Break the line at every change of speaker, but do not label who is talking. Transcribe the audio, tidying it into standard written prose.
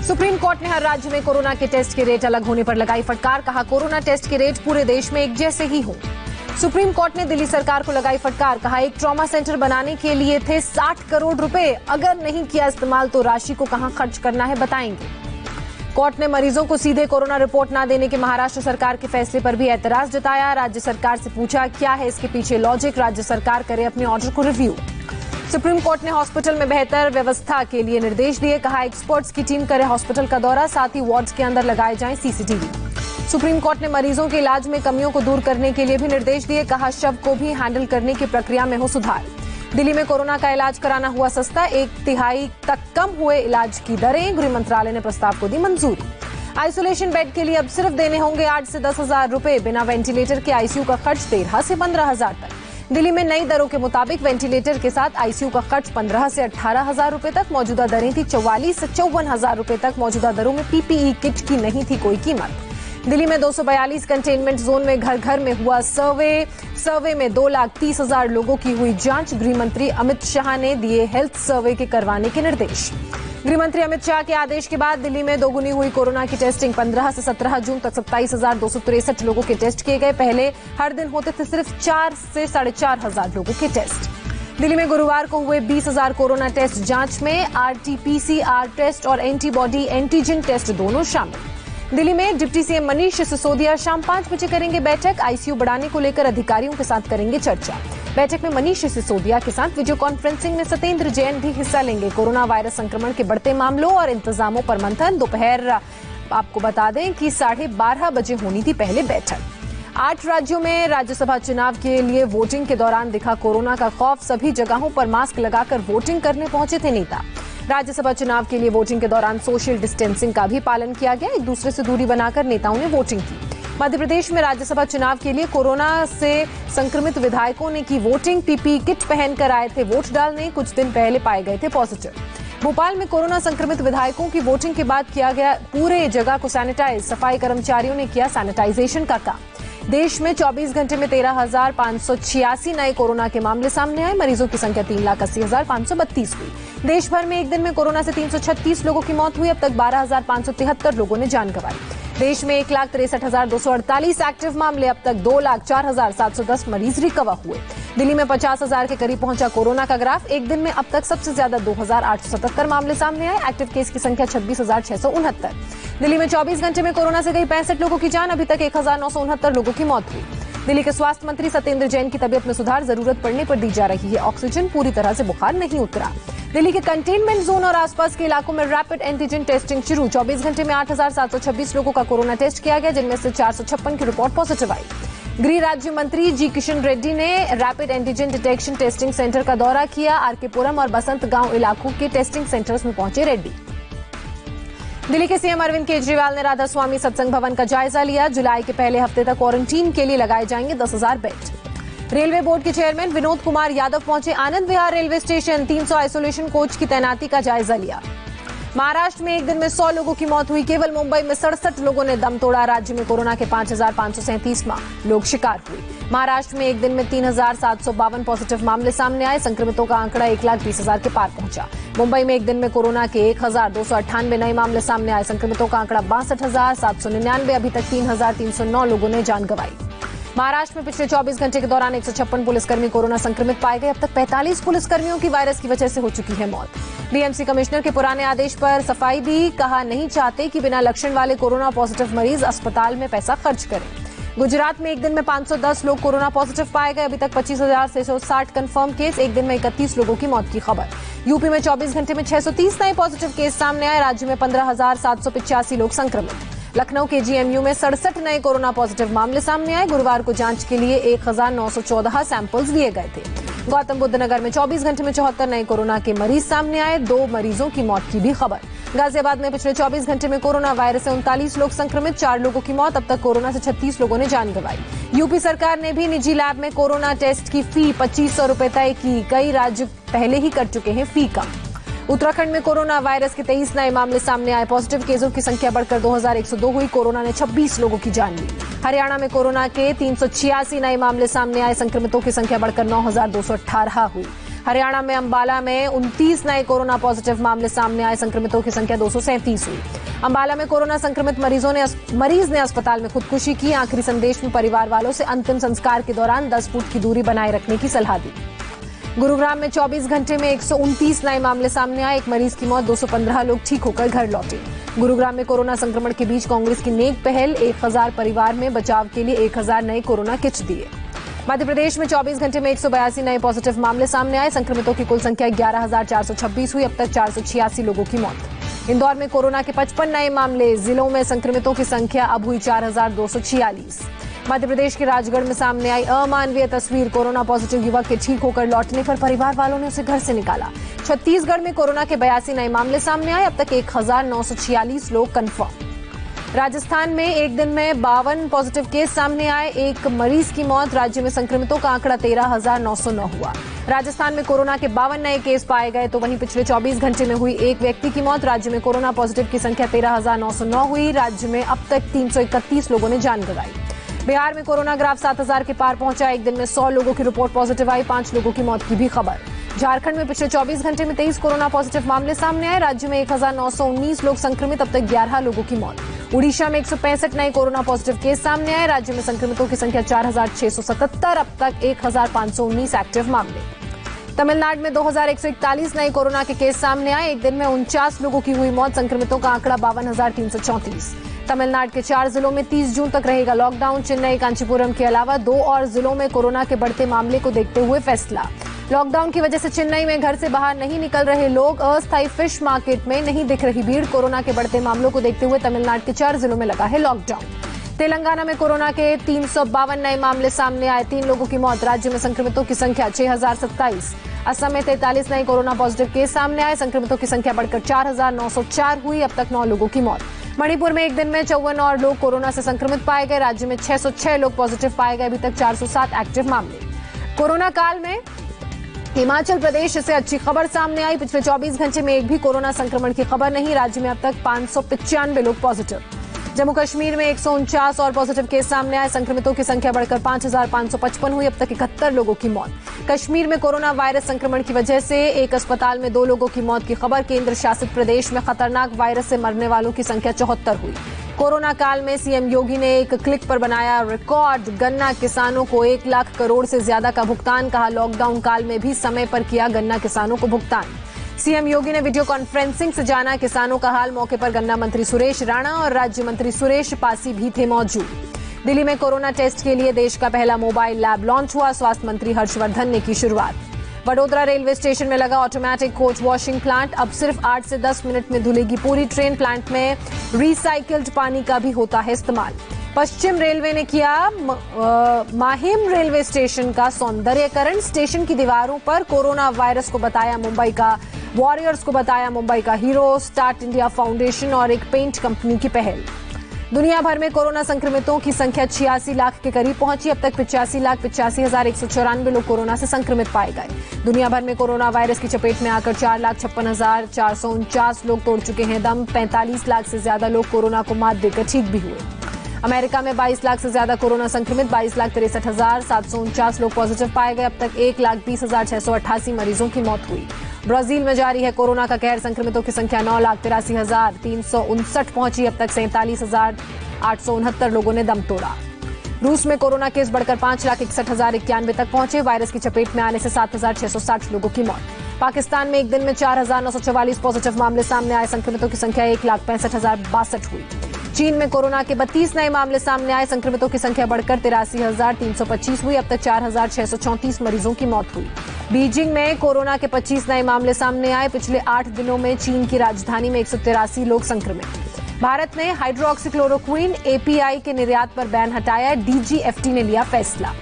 Supreme court ने हर राज्य में कोरोना के टेस्ट के रेट अलग होने पर लगाई फटकार। कहा, कोरोना टेस्ट के रेट पूरे देश में एक जैसे ही हों। सुप्रीम कोर्ट ने दिल्ली सरकार को लगाई फटकार। कहा, एक ट्रॉमा सेंटर बनाने के लिए थे 60 करोड़ रुपए, अगर नहीं किया इस्तेमाल तो राशि को कहां खर्च करना है बताएंगे। कोर्ट ने मरीजों को सीधे कोरोना रिपोर्ट न देने के महाराष्ट्र सरकार के फैसले पर भी एतराज जताया। राज्य सरकार से पूछा क्या है इसके पीछे लॉजिक, राज्य सरकार करे अपने ऑर्डर को रिव्यू। सुप्रीम कोर्ट ने हॉस्पिटल में बेहतर व्यवस्था के लिए निर्देश दिए। कहा, एक्सपर्ट्स की टीम करे हॉस्पिटल का दौरा, साथ ही वार्ड्स के अंदर लगाए जाएं सीसीटीवी। सुप्रीम कोर्ट ने मरीजों के इलाज में कमियों को दूर करने के लिए भी निर्देश दिए। कहा, शव को भी हैंडल करने की प्रक्रिया में हो सुधार। दिल्ली में कोरोना का इलाज कराना हुआ सस्ता, 1/3 तक कम हुए इलाज की दरें। गृह मंत्रालय ने प्रस्ताव को दी मंजूरी। आइसोलेशन बेड के लिए अब सिर्फ देने होंगे 8 से 10 हजार रुपए। बिना वेंटिलेटर के आईसीयू का खर्च 13 से 15 हजार तक। दिल्ली में नई दरों के मुताबिक वेंटिलेटर के साथ आईसीयू का खर्च 15 से 18 हजार रुपए तक। मौजूदा दरें थी 44 से 54 हजार रुपए तक। मौजूदा दरों में पीपीई किट की नहीं थी कोई कीमत। दिल्ली में 242 कंटेनमेंट जोन में घर घर में हुआ सर्वे में 2,30,000 लोगों की हुई जांच। गृह मंत्री अमित शाह ने दिए हेल्थ सर्वे के करवाने के निर्देश। गृह मंत्री अमित शाह के आदेश के बाद दिल्ली में दोगुनी हुई कोरोना की टेस्टिंग। 15 से 17 जून तक 27,263 लोगों के टेस्ट किए गए। पहले हर दिन होते थे सिर्फ 4 से 4,500 लोगों के टेस्ट। दिल्ली में गुरुवार को हुए 20,000 कोरोना टेस्ट। जांच में आरटी-पीसीआर टेस्ट और एंटीबॉडी एंटीजन टेस्ट दोनों शामिल। दिल्ली में डिप्टी सीएम मनीष सिसोदिया शाम 5 बजे करेंगे बैठक। आईसीयू बढ़ाने को लेकर अधिकारियों के साथ करेंगे चर्चा। बैठक में मनीष सिसोदिया के साथ वीडियो कॉन्फ्रेंसिंग में सत्येंद्र जैन भी हिस्सा लेंगे। कोरोना वायरस संक्रमण के बढ़ते मामलों और इंतजामों पर मंथन। दोपहर आपको बता दें कि 12:30 बजे होनी थी पहले बैठक। 8 राज्यों में राज्यसभा चुनाव के लिए वोटिंग के दौरान दिखा कोरोना का खौफ। सभी जगहों पर मास्क लगाकर वोटिंग करने पहुंचे थे नेता। राज्यसभा चुनाव के लिए वोटिंग के दौरान सोशल डिस्टेंसिंग का भी पालन किया गया। एक दूसरे से दूरी बनाकर नेताओं ने वोटिंग की। मध्य प्रदेश में राज्यसभा चुनाव के लिए कोरोना से संक्रमित विधायकों ने की वोटिंग। पीपीई किट पहनकर आए थे वोट डालने। कुछ दिन पहले पाए गए थे पॉजिटिव। भोपाल में कोरोना संक्रमित विधायकों की वोटिंग के बाद किया गया पूरे जगह को सैनिटाइज। सफाई कर्मचारियों ने किया सैनिटाइजेशन का काम। देश में 24 घंटे में 13,586 नए कोरोना के मामले सामने आए। मरीजों की संख्या 3,80,532 हुई। देश भर में एक दिन में कोरोना से 336 लोगों की मौत हुई। अब तक 12,573 लोगों ने जान गंवाई। देश में 1,63,248 एक्टिव मामले। अब तक 2,04,710 मरीज रिकवर हुए। दिल्ली में 50,000 के करीब पहुंचा कोरोना का ग्राफ। एक दिन में अब तक सबसे ज्यादा 2,877 मामले सामने आए। एक्टिव केस की संख्या 26,669। दिल्ली में 24 घंटे में कोरोना से गई 65 लोगों की जान। अभी तक 1,969 लोगों की मौत हुई। दिल्ली के स्वास्थ्य मंत्री सत्येंद्र जैन की तबीयत में सुधार। जरूरत पड़ने पर दी जा रही है ऑक्सीजन। पूरी तरह से बुखार नहीं उतरा। दिल्ली के कंटेनमेंट जोन और आसपास के इलाकों में रैपिड एंटीजन टेस्टिंग शुरू। 24 घंटे में 8,726 लोगों का कोरोना टेस्ट किया गया, जिनमें से 456 की रिपोर्ट पॉजिटिव आई। गृह राज्य मंत्री जी किशन रेड्डी ने rapid antigen detection testing centre का दौरा किया। आरकेपुरम और बसंत गांव इलाकों के टेस्टिंग सेंटर्स में पहुंचे रेड्डी। दिल्ली के सीएम अरविंद केजरीवाल ने राधा स्वामी सत्संग भवन का जायजा लिया। जुलाई के पहले हफ्ते तक क्वारंटीन के लिए लगाए जाएंगे 10,000 बेड। रेलवे बोर्ड के चेयरमैन विनोद कुमार यादव पहुंचे Anand Vihar railway station. 300 isolation coach की तैनाती का जायजा लिया। महाराष्ट्र में एक दिन में 100 लोगों की मौत हुई। केवल मुंबई में 67 लोगों ने दम तोड़ा। राज्य में कोरोना के 5,537 लोग शिकार हुए। महाराष्ट्र में एक दिन में 3,752 पॉजिटिव मामले सामने आए। संक्रमितों का आंकड़ा 1,20,000 के पार पहुंचा। मुंबई में एक दिन में कोरोना के 1,298 नए मामले सामने आए। संक्रमितों का आंकड़ा 62,799। अभी तक 3,309 लोगों ने जान गंवाई। महाराष्ट्र में पिछले 24 घंटे के दौरान 156 पुलिसकर्मी कोरोना संक्रमित पाए गए। अब तक 45 पुलिसकर्मियों की वायरस की वजह से हो चुकी है मौत। बीएमसी कमिश्नर के पुराने आदेश पर सफाई दी। कहा, नहीं चाहते कि बिना लक्षण वाले कोरोना पॉजिटिव मरीज अस्पताल में पैसा खर्च करें। गुजरात में एक दिन में 510 लोग कोरोना पॉजिटिव पाए गए। अभी तक 25,660 कंफर्म केस। एक दिन में 31 लोगों की मौत की खबर। यूपी में 24 घंटे में 630 नए पॉजिटिव केस सामने आए। राज्य में 15,785 लोग संक्रमित। लखनऊ के जीएमयू में 67 नए कोरोना पॉजिटिव मामले सामने आए। गुरुवार को जांच के लिए 1,914 सैंपल्स लिए गए थे। गौतम बुद्ध नगर में 24 घंटे में 74 नए कोरोना के मरीज सामने आए। 2 मरीजों की मौत की भी खबर। गाजियाबाद में पिछले 24 घंटे में कोरोना वायरस से 39 लोग संक्रमित। 4 लोगों की मौत। अब तक कोरोना से 36 लोगों ने जान गंवाई। यूपी सरकार ने भी निजी लैब में कोरोना टेस्ट की फी 2,500 रुपए तय की। कई राज्य पहले ही कर चुके हैं फी कम। उत्तराखंड में कोरोना वायरस के 23 नए मामले सामने आए। पॉजिटिव केसों की संख्या बढ़कर 2,102 हुई। कोरोना ने 26 लोगों की जान ली। हरियाणा में कोरोना के 386 नए मामले सामने आए। संक्रमितों की संख्या बढ़कर 9,218 हुई। हरियाणा में अंबाला में 29 नए कोरोना पॉजिटिव मामले सामने आए। संक्रमितों की संख्या 237 हुई। अंबाला में कोरोना संक्रमित मरीज ने अस्पताल में खुदकुशी की। आखिरी संदेश में परिवार वालों से अंतिम संस्कार के दौरान 10 फुट की दूरी बनाए रखने की सलाह दी। गुरुग्राम में 24 घंटे में 129 नए मामले सामने आए। एक मरीज की मौत, 215 लोग ठीक होकर घर लौटे। गुरुग्राम में कोरोना संक्रमण के बीच कांग्रेस की नेक पहल, 1000 परिवार में बचाव के लिए 1000 नए कोरोना किट दिए। मध्य प्रदेश में 24 घंटे में 182 नए पॉजिटिव मामले सामने आए। संक्रमितों की कुल संख्या 11,426 हुई। अब तक 486 लोगों की मौत। इंदौर में कोरोना के 55 नए मामले। जिलों में संक्रमितों की संख्या अब हुई 4,246। मध्य प्रदेश के राजगढ़ में सामने आई अमानवीय तस्वीर। कोरोना पॉजिटिव युवक के ठीक होकर लौटने पर परिवार वालों ने उसे घर से निकाला। छत्तीसगढ़ में कोरोना के 82 नए मामले सामने आए। अब तक 1,946 लोग कंफर्म। राजस्थान में एक दिन में 52 पॉजिटिव केस सामने आए। एक मरीज की मौत। राज्य में संक्रमितों का आंकड़ा 13,909 हुआ। राजस्थान में कोरोना के 52 नए केस पाए गए, तो वहीं पिछले 24 घंटे में हुई एक व्यक्ति की मौत। राज्य में कोरोना पॉजिटिव की संख्या 13,909 हुई। राज्य में अब तक 331 लोगों ने जान गंवाई। बिहार में कोरोना ग्राफ 7,000 के पार पहुंचा। एक दिन में 100 लोगों की रिपोर्ट पॉजिटिव आई। 5 लोगों की मौत की भी खबर। झारखंड में पिछले 24 घंटे में 23 कोरोना पॉजिटिव मामले सामने आए। राज्य में 1,919 लोग संक्रमित। अब तक 11 लोगों की मौत। उड़ीसा में 165 नए कोरोना पॉजिटिव केस सामने आए। राज्य में संक्रमितों की संख्या 4,677। अब तक 1,519 एक्टिव मामले। तमिलनाडु में 2,141 नए कोरोना के केस सामने आए। एक दिन में 49 लोगों की हुई मौत। संक्रमितों का आंकड़ा 52,334। तमिलनाडु के 4 जिलों में 30 जून तक रहेगा लॉकडाउन। चेन्नई, कांचीपुरम के अलावा 2 और जिलों में कोरोना के बढ़ते मामले को देखते हुए फैसला। लॉकडाउन की वजह से चेन्नई में घर से बाहर नहीं निकल रहे लोग। अस्थायी फिश मार्केट में नहीं दिख रही भीड़। कोरोना के बढ़ते मामलों को देखते हुए तमिलनाडु के 4 जिलों में लगा है लॉकडाउन। तेलंगाना में कोरोना के 352 नए मामले सामने आए। 3 लोगों की मौत। राज्य में संक्रमितों की संख्या 6,027। असम में 43 नए कोरोना पॉजिटिव केस सामने आए। संक्रमितों की संख्या बढ़कर 4,904 हुई। अब तक 9 लोगों की मौत। मणिपुर में एक दिन में 54 और लोग कोरोना से संक्रमित पाए गए। राज्य में 606 लोग पॉजिटिव पाए गए। अभी तक 407 एक्टिव मामले। कोरोना काल में हिमाचल प्रदेश से अच्छी खबर सामने आई। पिछले 24 घंटे में एक भी कोरोना संक्रमण की खबर नहीं। राज्य में अब तक 595 लोग पॉजिटिव। जम्मू कश्मीर में 149 और पॉजिटिव केस सामने आए। संक्रमितों की संख्या बढ़कर 5,555 हुई। अब तक 71 लोगों की मौत। कश्मीर में कोरोना वायरस संक्रमण की वजह से एक अस्पताल में 2 लोगों की मौत की खबर। केंद्र शासित प्रदेश में खतरनाक वायरस से मरने वालों की संख्या 74 हुई। कोरोना काल में सीएम योगी ने एक क्लिक पर बनाया रिकॉर्ड। गन्ना किसानों को 1 लाख करोड़ से ज्यादा का भुगतान। कहा लॉकडाउन काल में भी समय पर किया गन्ना किसानों को भुगतान। सीएम योगी ने वीडियो कॉन्फ्रेंसिंग से जाना किसानों का हाल। मौके पर गन्ना मंत्री सुरेश राणा और राज्य मंत्री सुरेश पासी भी थे मौजूद। दिल्ली में कोरोना टेस्ट के लिए देश का पहला मोबाइल लैब लॉन्च हुआ। स्वास्थ्य मंत्री हर्षवर्धन ने की शुरुआत। वडोदरा रेलवे स्टेशन में लगा ऑटोमेटिक कोच वॉशिंग प्लांट। अब सिर्फ 8 से 10 मिनट में धुलेगी पूरी ट्रेन। प्लांट में रिसाइकिल्ड पानी का भी होता है इस्तेमाल। पश्चिम रेलवे ने किया माहिम रेलवे स्टेशन का सौंदर्यीकरण। स्टेशन की दीवारों पर कोरोना वायरस को बताया मुंबई का वॉरियर्स को बताया मुंबई का हीरो। स्टार्ट इंडिया फाउंडेशन और एक पेंट कंपनी की पहल। दुनिया भर में कोरोना संक्रमितों की संख्या 86 लाख के करीब पहुंची। अब तक 85,85,194 लोग कोरोना से संक्रमित पाए गए। दुनिया भर में कोरोना वायरस की चपेट में आकर 4,56,449 लोग तोड़ चुके हैं दम। 45 लाख से ज्यादा लोग कोरोना को मात देकर ठीक भी हुए। अमेरिका में 22 लाख से ज्यादा कोरोना संक्रमित। 22,63,749 लोग पॉजिटिव पाए गए। अब तक 1,20,688 मरीजों की मौत हुई। ब्राजील में जारी है कोरोना का कहर। संक्रमितों की संख्या 9,83,359 पहुंची। अब तक 47,869 लोगों ने दम तोड़ा। रूस में कोरोना केस बढ़कर 5,61,091 तक पहुंचे। वायरस की चपेट में आने से 7,660 लोगों की मौत। पाकिस्तान में एक दिन में 4,944 पॉजिटिव मामले सामने आए। संक्रमितों की संख्या 1,65,062 हुई। चीन में कोरोना के 32 नए मामले सामने आए। संक्रमितों की संख्या बढ़कर 83,325 हुई। अब तक 4,634 मरीजों की मौत हुई। बीजिंग में कोरोना के 25 नए मामले सामने आए। पिछले 8 दिनों में चीन की राजधानी में 183 लोग संक्रमित। भारत ने हाइड्रोक्सीक्लोरोक्विन एपीआई के निर्यात पर बैन हटाया। डीजीएफटी ने लिया फैसला।